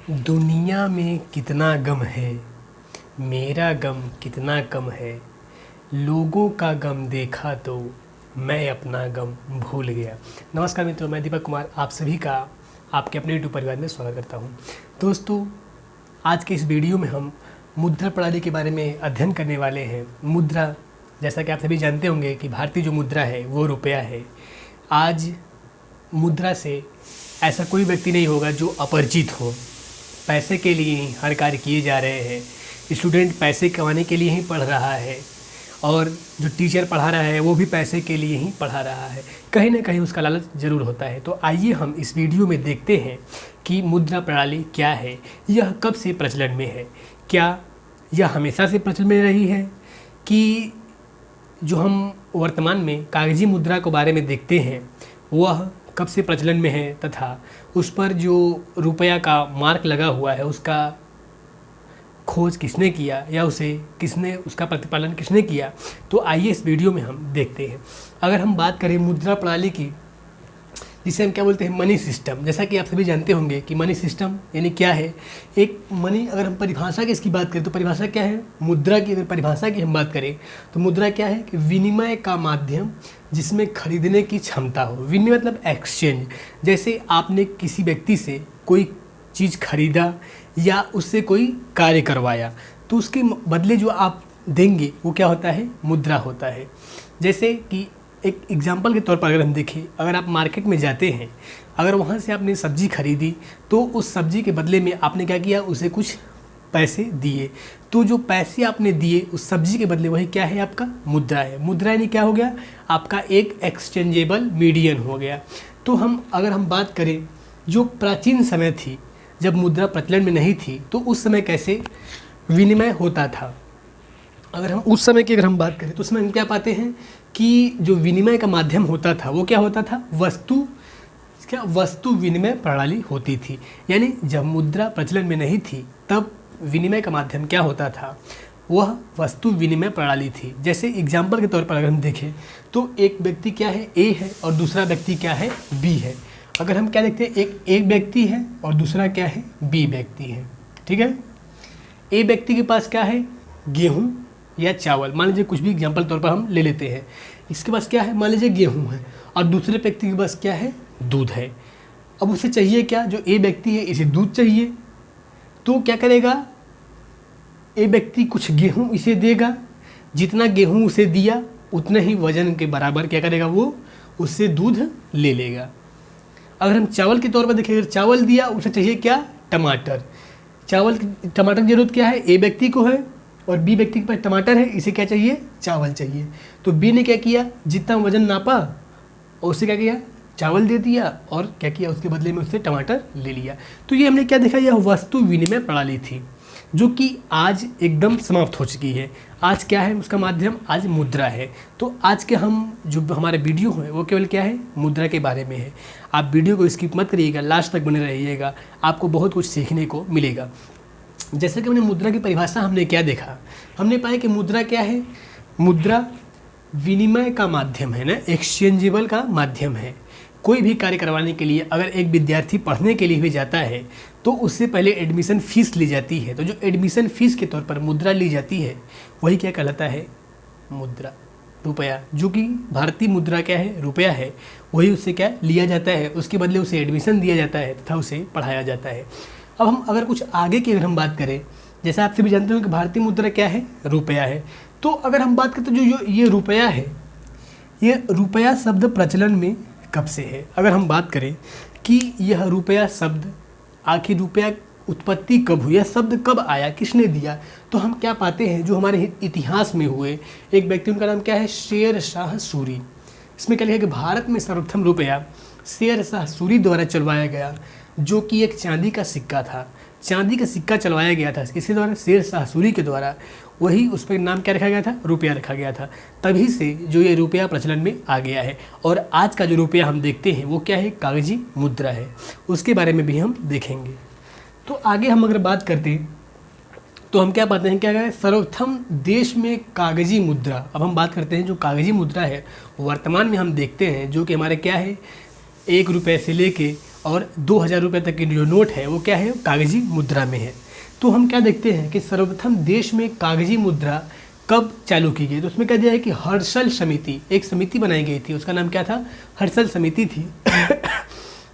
दुनिया में कितना गम है, मेरा गम कितना कम है। लोगों का गम देखा तो मैं अपना गम भूल गया। नमस्कार मित्रों, मैं दीपक कुमार आप सभी का आपके अपने यूट्यूब परिवार में स्वागत करता हूं। दोस्तों, आज के इस वीडियो में हम मुद्रा प्रणाली के बारे में अध्ययन करने वाले हैं। मुद्रा, जैसा कि आप सभी जानते होंगे कि भारतीय जो मुद्रा है वो रुपया है। आज मुद्रा से ऐसा कोई व्यक्ति नहीं होगा जो अपरिचित हो। पैसे के लिए ही हर कार्य किए जा रहे हैं। स्टूडेंट पैसे कमाने के लिए ही पढ़ रहा है और जो टीचर पढ़ा रहा है वो भी पैसे के लिए ही पढ़ा रहा है। कहीं ना कहीं उसका लालच ज़रूर होता है। तो आइए हम इस वीडियो में देखते हैं कि मुद्रा प्रणाली क्या है, यह कब से प्रचलन में है, क्या यह हमेशा से प्रचलन में रही है, कि जो हम वर्तमान में कागजी मुद्रा के बारे में देखते हैं वह कब से प्रचलन में है, तथा उस पर जो रुपया का मार्क लगा हुआ है उसका खोज किसने किया या उसका प्रतिपालन किसने किया। तो आइए इस वीडियो में हम देखते हैं। अगर हम बात करें मुद्रा प्रणाली की, जिसे हम क्या बोलते हैं, मनी सिस्टम, जैसा कि आप सभी जानते होंगे कि मनी सिस्टम यानी क्या है। एक मनी, अगर हम परिभाषा की इसकी बात करें तो परिभाषा क्या है, मुद्रा की अगर परिभाषा की हम बात करें तो मुद्रा क्या है कि विनिमय का माध्यम जिसमें खरीदने की क्षमता हो। विनिमय मतलब एक्सचेंज। जैसे आपने किसी व्यक्ति से कोई चीज़ खरीदा या उससे कोई कार्य करवाया तो उसके बदले जो आप देंगे वो क्या होता है, मुद्रा होता है। जैसे कि एक एग्जाम्पल के तौर पर अगर हम देखें, अगर आप मार्केट में जाते हैं, अगर वहाँ से आपने सब्ज़ी खरीदी तो उस सब्ज़ी के बदले में आपने क्या किया, उसे कुछ पैसे दिए। तो जो पैसे आपने दिए उस सब्ज़ी के बदले वही क्या है, आपका मुद्रा है। मुद्रा यानी क्या हो गया, आपका एक एक्सचेंजेबल मीडियम हो गया। तो अगर हम बात करें जो प्राचीन समय थी, जब मुद्रा प्रचलन में नहीं थी, तो उस समय कैसे विनिमय होता था। अगर हम बात करें तो उसमें हम क्या पाते हैं कि जो विनिमय का माध्यम होता था वो क्या होता था, वस्तु विनिमय प्रणाली होती थी। यानी जब मुद्रा प्रचलन में नहीं थी तब विनिमय का माध्यम क्या होता था, वह वस्तु विनिमय प्रणाली थी। जैसे एग्जाम्पल के तौर पर अगर हम देखें तो एक व्यक्ति क्या है, ए है, और दूसरा व्यक्ति क्या है, बी है। अगर हम क्या देखते हैं, एक व्यक्ति है और दूसरा क्या है, बी व्यक्ति है। ठीक है, ए व्यक्ति के पास क्या है, गेहूँ या चावल, मान लीजिए कुछ भी एग्जाम्पल तौर पर हम ले लेते हैं। इसके पास क्या है, मान लीजिए गेहूँ है, और दूसरे व्यक्ति के पास क्या है, दूध है। अब उसे चाहिए क्या, जो ए व्यक्ति है इसे दूध चाहिए, तो क्या करेगा, ए व्यक्ति कुछ गेहूँ इसे देगा, जितना गेहूँ उसे दिया उतने ही वजन के बराबर क्या करेगा, वो उससे दूध ले लेगा। अगर हम चावल के तौर पर देखें, अगर चावल दिया, उसे चाहिए क्या, टमाटर। टमाटर की जरूरत क्या है, ए व्यक्ति को है, और बी व्यक्ति के पास टमाटर है, इसे क्या चाहिए, चावल चाहिए। तो बी ने क्या किया, जितना वजन नापा और उसे क्या किया, चावल दे दिया, और क्या किया, उसके बदले में उससे टमाटर ले लिया। तो ये हमने क्या देखा, यह वस्तु विनिमय प्रणाली थी जो कि आज एकदम समाप्त हो चुकी है। आज क्या है उसका माध्यम, आज मुद्रा है। तो आज के जो हमारे वीडियो हैं वो केवल क्या है, मुद्रा के बारे में है। आप वीडियो को स्किप मत करिएगा, लास्ट तक बने रहिएगा, आपको बहुत कुछ सीखने को मिलेगा। जैसे कि हमने मुद्रा की परिभाषा हमने क्या देखा, हमने पाया कि मुद्रा क्या है, मुद्रा विनिमय का माध्यम है ना, एक्सचेंजेबल का माध्यम है। कोई भी कार्य करवाने के लिए अगर एक विद्यार्थी पढ़ने के लिए भी जाता है तो उससे पहले एडमिशन फ़ीस ली जाती है। तो जो एडमिशन फ़ीस के तौर पर मुद्रा ली जाती है वही क्या कहलाता है, मुद्रा, रुपया। जो कि भारतीय मुद्रा क्या है, रुपया है, वही उससे क्या लिया जाता है, उसके बदले उसे एडमिशन दिया जाता है तथा उसे पढ़ाया जाता है। अब हम अगर कुछ आगे की अगर हम बात करें, जैसा आप सभी जानते हो कि भारतीय मुद्रा क्या है, रुपया है। तो अगर हम बात करें तो जो ये रुपया है, ये रुपया शब्द प्रचलन में कब से है। अगर हम बात करें कि यह रुपया शब्द, आखिर रुपया उत्पत्ति कब हुई, यह शब्द कब आया, किसने दिया, तो हम क्या पाते हैं, जो हमारे इतिहास में हुए एक व्यक्ति, उनका नाम क्या है, शेर शाह सूरी। इसमें क्या लिखा कि भारत में सर्वप्रथम रुपया शेर शाह सूरी द्वारा चलवाया गया, जो कि एक चांदी का सिक्का था। चांदी का सिक्का चलवाया गया था किसके द्वारा, शेर शाह सूरी के द्वारा। वही उस पर नाम क्या रखा गया था, रुपया रखा गया था। तभी से जो ये रुपया प्रचलन में आ गया है। और आज का जो रुपया हम देखते हैं वो क्या है, कागजी मुद्रा है। उसके बारे में भी हम देखेंगे। तो आगे हम अगर बात करते हैं तो हम क्या पाते हैं, क्या है, सर्वप्रथम देश में कागजी मुद्रा। अब हम बात करते हैं जो कागजी मुद्रा है वर्तमान में हम देखते हैं, जो कि हमारे क्या है, 1 रुपये से लेके और 2000 रुपये तक की जो नोट है वो क्या है, कागजी मुद्रा में है। तो हम क्या देखते हैं कि सर्वप्रथम देश में कागजी मुद्रा कब चालू की गई, तो उसमें कह दिया है कि हर्षल समिति, एक समिति बनाई गई थी, उसका नाम क्या था, हर्षल समिति थी।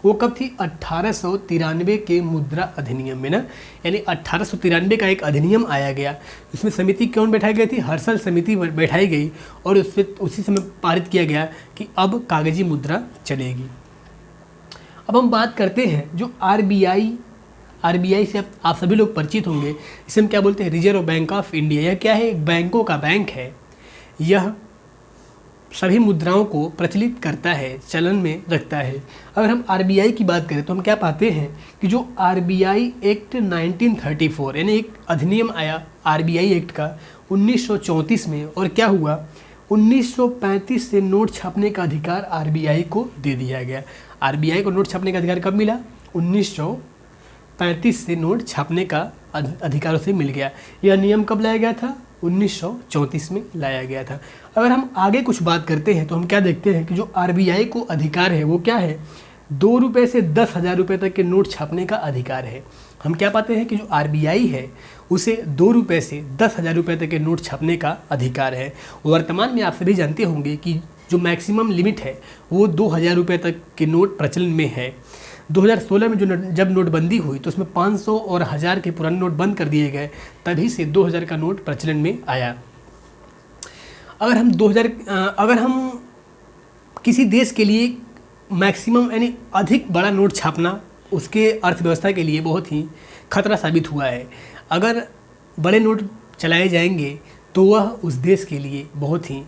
वो कब थी, 1893 के मुद्रा अधिनियम में ना, यानी 1893 का एक अधिनियम आया गया, उसमें समिति कौन बैठाई गई थी, हर्षल समिति बैठाई गई, और उससे उसी समय पारित किया गया कि अब कागजी मुद्रा चलेगी। अब हम बात करते हैं जो आरबीआई से आप सभी लोग परिचित होंगे, इसे हम क्या बोलते हैं, रिजर्व बैंक ऑफ इंडिया। यह क्या है, एक बैंकों का बैंक है। यह सभी मुद्राओं को प्रचलित करता है, चलन में रखता है। अगर हम आरबीआई की बात करें तो हम क्या पाते हैं कि जो आरबीआई एक्ट 1934 यानी एक अधिनियम आया आरबीआई एक्ट का 1934 में, और क्या हुआ, 1935 से नोट छापने का अधिकार आरबीआई को दे दिया गया। आरबीआई को नोट छापने का अधिकार कब मिला, 1935 से नोट छापने का अधिकार उसे मिल गया। यह नियम कब लाया गया था, 1934 में लाया गया था। अगर हम आगे कुछ बात करते हैं तो हम क्या देखते हैं कि जो आरबीआई को अधिकार है वो क्या है, 2 रुपये से 10,000 रुपये तक के नोट छापने का अधिकार है। हम क्या पाते हैं कि जो आरबीआई है उसे 2 रुपये से 10,000 रुपये तक के नोट छापने का अधिकार है। वर्तमान में आप सभी जानते होंगे कि जो मैक्सिमम लिमिट है वो 2,000 रुपये तक के नोट प्रचलन में है। 2016 में जब नोटबंदी हुई तो उसमें 500 और 1000 के पुराने नोट बंद कर दिए गए, तभी से 2000 का नोट प्रचलन में आया। अगर हम किसी देश के लिए मैक्सिमम यानी अधिक बड़ा नोट छापना उसके अर्थव्यवस्था के लिए बहुत ही खतरा साबित हुआ है। अगर बड़े नोट चलाए जाएंगे तो वह उस देश के लिए बहुत ही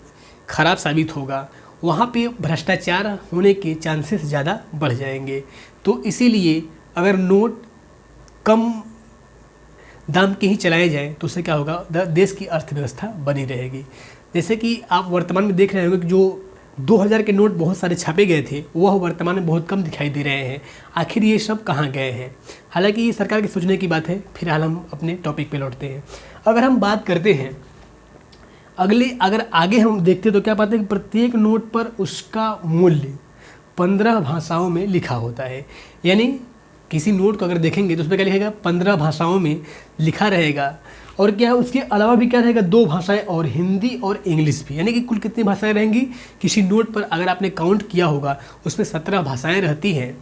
खराब साबित होगा, वहाँ पे भ्रष्टाचार होने के चांसेस ज़्यादा बढ़ जाएंगे। तो इसीलिए अगर नोट कम दाम के ही चलाए जाएं तो उससे क्या होगा, देश की अर्थव्यवस्था बनी रहेगी। जैसे कि आप वर्तमान में देख रहे होंगे कि जो 2000 के नोट बहुत सारे छापे गए थे वह वर्तमान में बहुत कम दिखाई दे रहे हैं। आखिर ये सब कहाँ गए हैं? हालांकि ये सरकार के सोचने की बात है। फिलहाल हम अपने टॉपिक पे लौटते हैं। अगर हम बात करते हैं अगर आगे हम देखते तो क्या पाते हैं कि प्रत्येक नोट पर उसका मूल्य 15 भाषाओं में लिखा होता है। यानी किसी नोट को अगर देखेंगे तो उसमें क्या लिखेगा, 15 भाषाओं में लिखा रहेगा। और क्या है, उसके अलावा भी क्या रहेगा, 2 भाषाएं और, हिंदी और इंग्लिश भी। यानी कि कुल कितनी भाषाएं रहेंगी किसी नोट पर? अगर आपने काउंट किया होगा उसमें 17 भाषाएं रहती हैं।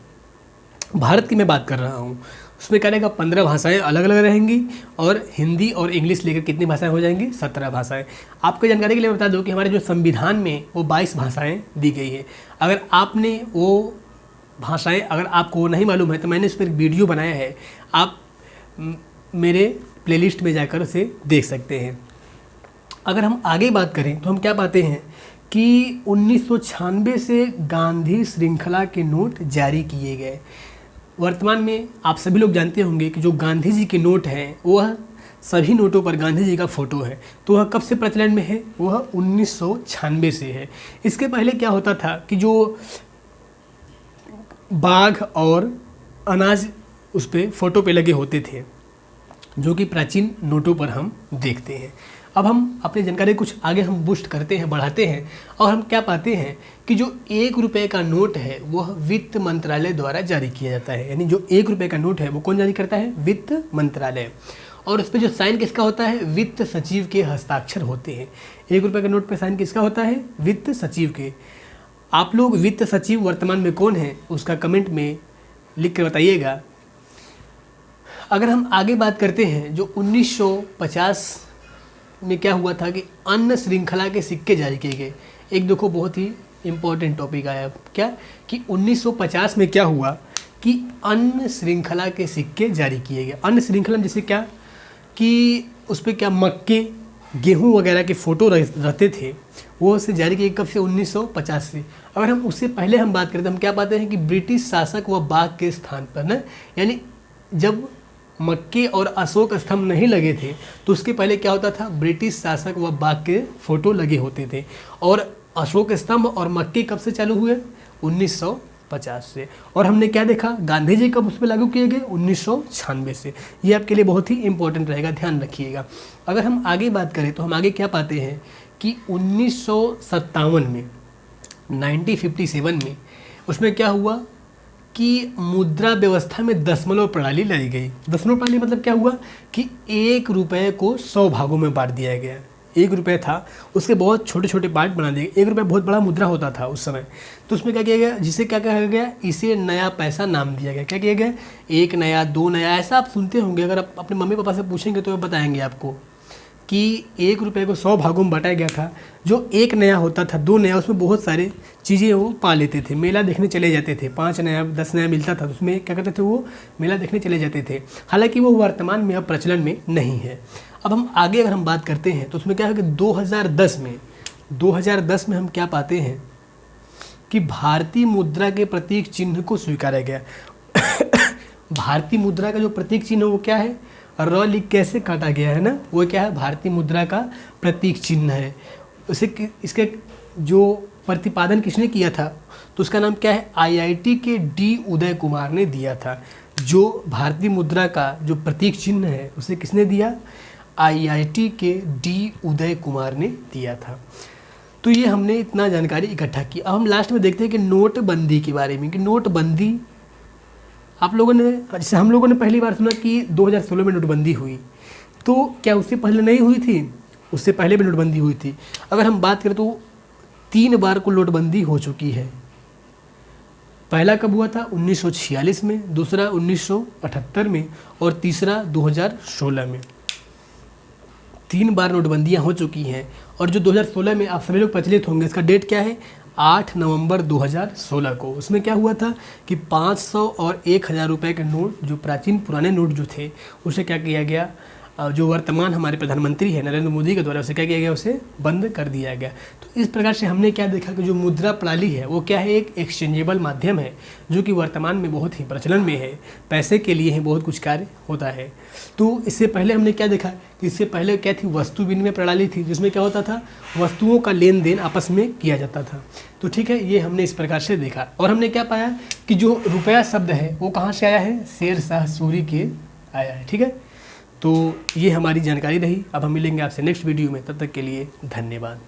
भारत की मैं बात कर रहा हूँ, उसमें क्या रहेगा, 15 भाषाएं अलग अलग रहेंगी, और हिंदी और इंग्लिश लेकर कितनी भाषाएं हो जाएंगी, 17 भाषाएं। आपको जानकारी के लिए बता दूं कि हमारे जो संविधान में वो 22 भाषाएं दी गई है। अगर आपने वो भाषाएं अगर आपको नहीं मालूम है तो मैंने उस पर एक वीडियो बनाया है, आप मेरे प्लेलिस्ट में जाकर उसे देख सकते हैं। अगर हम आगे बात करें तो हम क्या पाते हैं कि 1996 से गांधी श्रृंखला के नोट जारी किए गए। वर्तमान में आप सभी लोग जानते होंगे कि जो गांधी जी के नोट हैं वह सभी नोटों पर गांधी जी का फ़ोटो है। तो वह कब से प्रचलन में है? वह 1996 से है। इसके पहले क्या होता था कि जो बाघ और अनाज उस पर फ़ोटो पे लगे होते थे, जो कि प्राचीन नोटों पर हम देखते हैं। अब हम अपनी जानकारी कुछ आगे हम बूस्ट करते हैं, बढ़ाते हैं, और हम क्या पाते हैं कि जो 1 रुपये का नोट है वह वित्त मंत्रालय द्वारा जारी किया जाता है। यानी जो 1 रुपये का नोट है वो कौन जारी करता है? वित्त मंत्रालय। और उस पर जो साइन किसका होता है? वित्त सचिव के हस्ताक्षर होते हैं। 1 रुपये के नोट पर साइन किसका होता है? वित्त सचिव के। आप लोग वित्त सचिव वर्तमान में कौन है उसका कमेंट में लिख कर बताइएगा। अगर हम आगे बात करते हैं, जो 1950 में क्या हुआ था कि अन्न श्रृंखला के सिक्के जारी किए गए। एक देखो बहुत ही इम्पोर्टेंट टॉपिक आया, क्या कि 1950 में क्या हुआ कि अन्न श्रृंखला के सिक्के जारी किए गए। अन्न श्रृंखला जैसे क्या कि उस पर क्या मक्के, गेहूं वगैरह के फ़ोटो रहते थे, वो से जारी किए। कब से? 1950 से। अगर हम उससे पहले हम बात करें तो हम क्या पाते हैं कि ब्रिटिश शासक व बाघ के स्थान पर ना, यानी जब मक्के और अशोक स्तंभ नहीं लगे थे तो उसके पहले क्या होता था? ब्रिटिश शासक व बाघ के फ़ोटो लगे होते थे। और अशोक स्तंभ और मक्के कब से चालू हुए? 1950 से। और हमने क्या देखा, गांधी जी कब उस पर लागू किए गए? 1996 से। ये आपके लिए बहुत ही इंपॉर्टेंट रहेगा, ध्यान रखिएगा। अगर हम आगे बात करें तो हम आगे क्या पाते हैं कि 1957 में 1957 में उसमें क्या हुआ कि मुद्रा व्यवस्था में दशमलव प्रणाली लाई गई। दशमलव प्रणाली मतलब क्या हुआ कि 1 रुपये को 100 भागों में बांट दिया गया। 1 रुपये था, उसके बहुत छोटे छोटे पार्ट बना दिए। 1 रुपये बहुत बड़ा मुद्रा होता था उस समय, तो उसमें क्या किया गया, जिसे क्या कहा गया, इसे नया पैसा नाम दिया गया। क्या किया गया, 1 नया, 2 नया, ऐसा आप सुनते होंगे। अगर आप अपने मम्मी पापा से पूछेंगे तो वो बताएंगे आपको कि 1 रुपये को 100 भागों में बांटा गया था। जो 1 नया होता था, 2 नया, उसमें बहुत सारे चीज़ें वो पा लेते थे। मेला देखने चले जाते थे। 5 नया 10 नया मिलता था, तो उसमें क्या करते थे, वो मेला देखने चले जाते थे। हालांकि वो वर्तमान में अब प्रचलन में नहीं है। अब हम आगे अगर हम बात करते हैं तो उसमें क्या है कि 2010 में हम क्या पाते हैं कि भारतीय मुद्रा के प्रतीक चिन्ह को स्वीकारा गया। भारतीय मुद्रा का जो प्रतीक चिन्ह वो क्या है, र लिख कैसे काटा गया है ना, वो क्या है, भारतीय मुद्रा का प्रतीक चिन्ह है। उसे इसके जो प्रतिपादन किसने किया था, तो उसका नाम क्या है, IIT के डी उदय कुमार ने दिया था। जो भारतीय मुद्रा का जो प्रतीक चिन्ह है उसे किसने दिया, IIT के डी उदय कुमार ने दिया था। तो ये हमने इतना जानकारी इकट्ठा की। अब हम लास्ट में देखते हैं कि नोटबंदी के बारे में, कि नोटबंदी आप लोगों ने, जैसे हम लोगों ने पहली बार सुना कि 2016 में नोटबंदी हुई, तो क्या उससे पहले नहीं हुई थी, उससे पहले भी नोटबंदी हुई थी। अगर हम बात करें तो 3 बार को नोटबंदी हो चुकी है। पहला कब हुआ था, 1946 में, दूसरा 1978 में, और तीसरा 2016 में। 3 बार नोटबंदियाँ हो चुकी हैं। और जो 2016 में आप सभी लोग प्रचलित होंगे, इसका डेट क्या है, 8 नवंबर 2016 को। उसमें क्या हुआ था कि 500 और 1000 रुपये के नोट, जो प्राचीन पुराने नोट जो थे, उसे क्या किया गया, जो वर्तमान हमारे प्रधानमंत्री है नरेंद्र मोदी के द्वारा, उसे क्या किया गया, उसे बंद कर दिया गया। तो इस प्रकार से हमने क्या देखा कि जो मुद्रा प्रणाली है वो क्या है, एक एक्सचेंजेबल माध्यम है, जो कि वर्तमान में बहुत ही प्रचलन में है। पैसे के लिए ही बहुत कुछ कार्य होता है। तो इससे पहले हमने क्या देखा कि इससे पहले क्या थी, वस्तु विनिमय प्रणाली थी, जिसमें क्या होता था, वस्तुओं का लेन देन आपस में किया जाता था। तो ठीक है, ये हमने इस प्रकार से देखा। और हमने क्या पाया कि जो रुपया शब्द है वो कहाँ से आया है, शेर शाह सूरी के आया है। ठीक है, तो ये हमारी जानकारी रही। अब हम मिलेंगे आपसे नेक्स्ट वीडियो में, तब तक के लिए धन्यवाद।